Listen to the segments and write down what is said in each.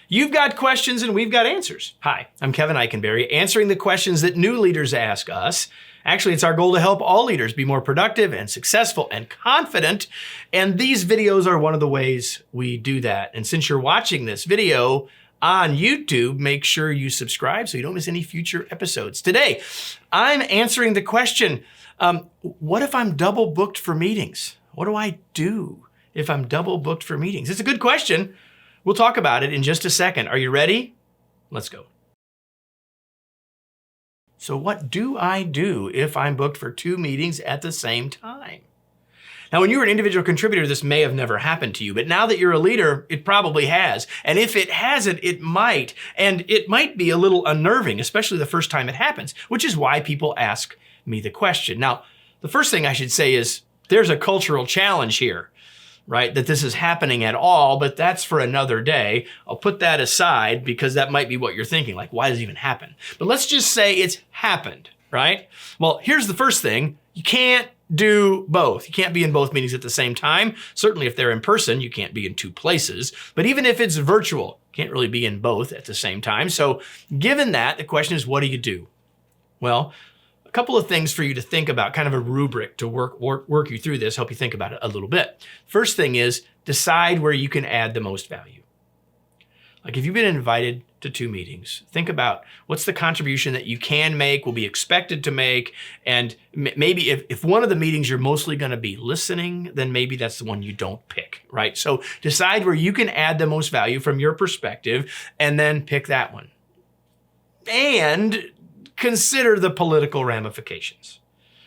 You've got questions and we've got answers. Hi, I'm Kevin Eikenberry, answering the questions that new leaders ask us. Actually, it's our goal to help all leaders be more productive and successful and confident. And these videos are one of the ways we do that. And since you're watching this video on YouTube, make sure you subscribe so you don't miss any future episodes. Today, I'm answering the question, what if I'm double booked for meetings? What do I do if I'm double booked for meetings? It's a good question. We'll talk about it in just a second. Are you ready? Let's go. So what do I do if I'm booked for 2 meetings at the same time? Now, when you were an individual contributor, this may have never happened to you, but now that you're a leader, it probably has. And if it hasn't, it might. And it might be a little unnerving, especially the first time it happens, which is why people ask me the question. Now, the first thing I should say is there's a cultural challenge here, right? That this is happening at all, but that's for another day. I'll put that aside because that might be what you're thinking, like, why does it even happen? But let's just say it's happened, right? Well, here's the first thing. You can't do both. You can't be in both meetings at the same time. Certainly if they're in person, you can't be in 2 places. But even if it's virtual, you can't really be in both at the same time. So given that, the question is, what do you do? Well, a couple of things for you to think about, kind of a rubric to work you through this, help you think about it a little bit. First thing is decide where you can add the most value. Like if you've been invited to 2 meetings, think about what's the contribution that you can make, will be expected to make, and maybe if one of the meetings you're mostly going to be listening, then maybe that's the one you don't pick, right? So decide where you can add the most value from your perspective, and then pick that one. And consider the political ramifications,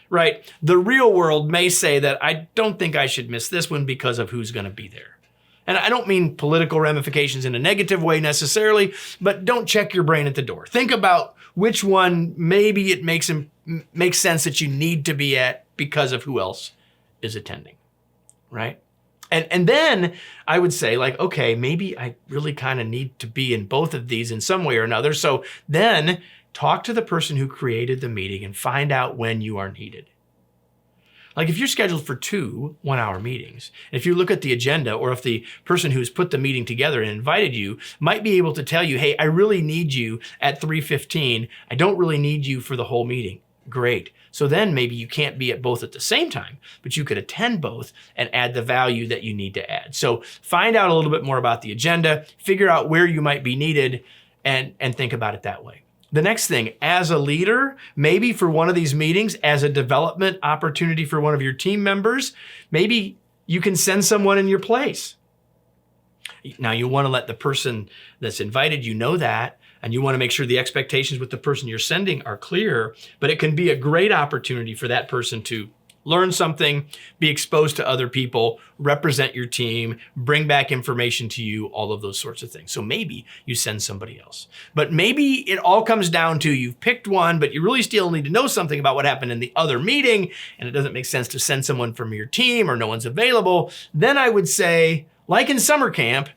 right? The real world may say that I don't think I should miss this one because of who's going to be there. And I don't mean political ramifications in a negative way necessarily, but don't check your brain at the door. Think about which one maybe it makes sense that you need to be at because of who else is attending, right? And then I would say, like, okay, maybe I really kind of need to be in both of these in some way or another. So then talk to the person who created the meeting and find out when you are needed. Like if you're scheduled for 2 one-hour meetings, if you look at the agenda, or if the person who's put the meeting together and invited you might be able to tell you, hey, I really need you at 3:15. I don't really need you for the whole meeting. Great. So then maybe you can't be at both at the same time, but you could attend both and add the value that you need to add. So find out a little bit more about the agenda, figure out where you might be needed, and think about it that way. The next thing, as a leader, maybe for one of these meetings, as a development opportunity for one of your team members, maybe you can send someone in your place. Now, you want to let the person that's invited you know that, and you want to make sure the expectations with the person you're sending are clear, but it can be a great opportunity for that person to learn something, be exposed to other people, represent your team, bring back information to you, all of those sorts of things. So maybe you send somebody else. But maybe it all comes down to you've picked one, but you really still need to know something about what happened in the other meeting, and it doesn't make sense to send someone from your team or no one's available. Then I would say, like in summer camp,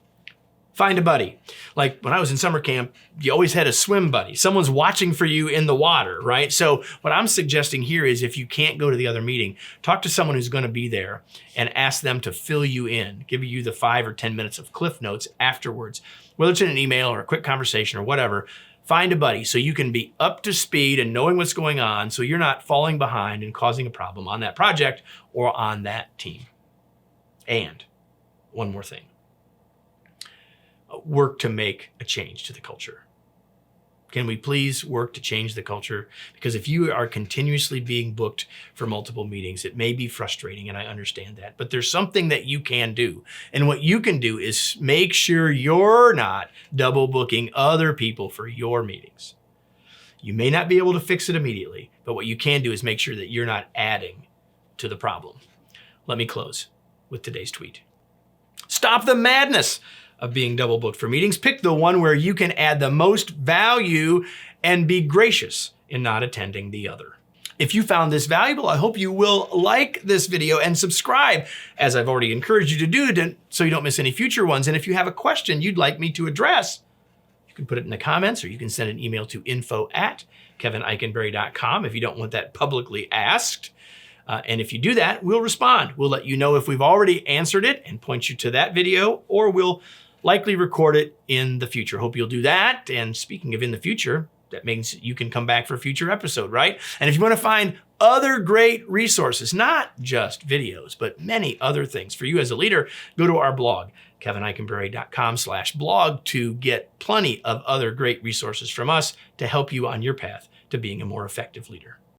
find a buddy. Like when I was in summer camp, you always had a swim buddy. Someone's watching for you in the water, right? So what I'm suggesting here is if you can't go to the other meeting, talk to someone who's going to be there and ask them to fill you in, give you the 5 or 10 minutes of cliff notes afterwards, whether it's in an email or a quick conversation or whatever. Find a buddy so you can be up to speed and knowing what's going on so you're not falling behind and causing a problem on that project or on that team. And one more thing. Work to make a change to the culture. Can we please work to change the culture? Because if you are continuously being booked for multiple meetings, it may be frustrating, and I understand that, but there's something that you can do. And what you can do is make sure you're not double booking other people for your meetings. You may not be able to fix it immediately, but what you can do is make sure that you're not adding to the problem. Let me close with today's tweet. Stop the madness of being double booked for meetings. Pick the one where you can add the most value and be gracious in not attending the other. If you found this valuable, I hope you will like this video and subscribe, as I've already encouraged you to do, so you don't miss any future ones. And if you have a question you'd like me to address, you can put it in the comments, or you can send an email to info@kevineikenberry.com if you don't want that publicly asked. And if you do that, we'll respond. We'll let you know if we've already answered it and point you to that video, or we'll likely record it in the future. Hope you'll do that. And speaking of in the future, that means you can come back for a future episode, right? And if you want to find other great resources, not just videos, but many other things for you as a leader, go to our blog, kevineikenberry.com/blog, to get plenty of other great resources from us to help you on your path to being a more effective leader.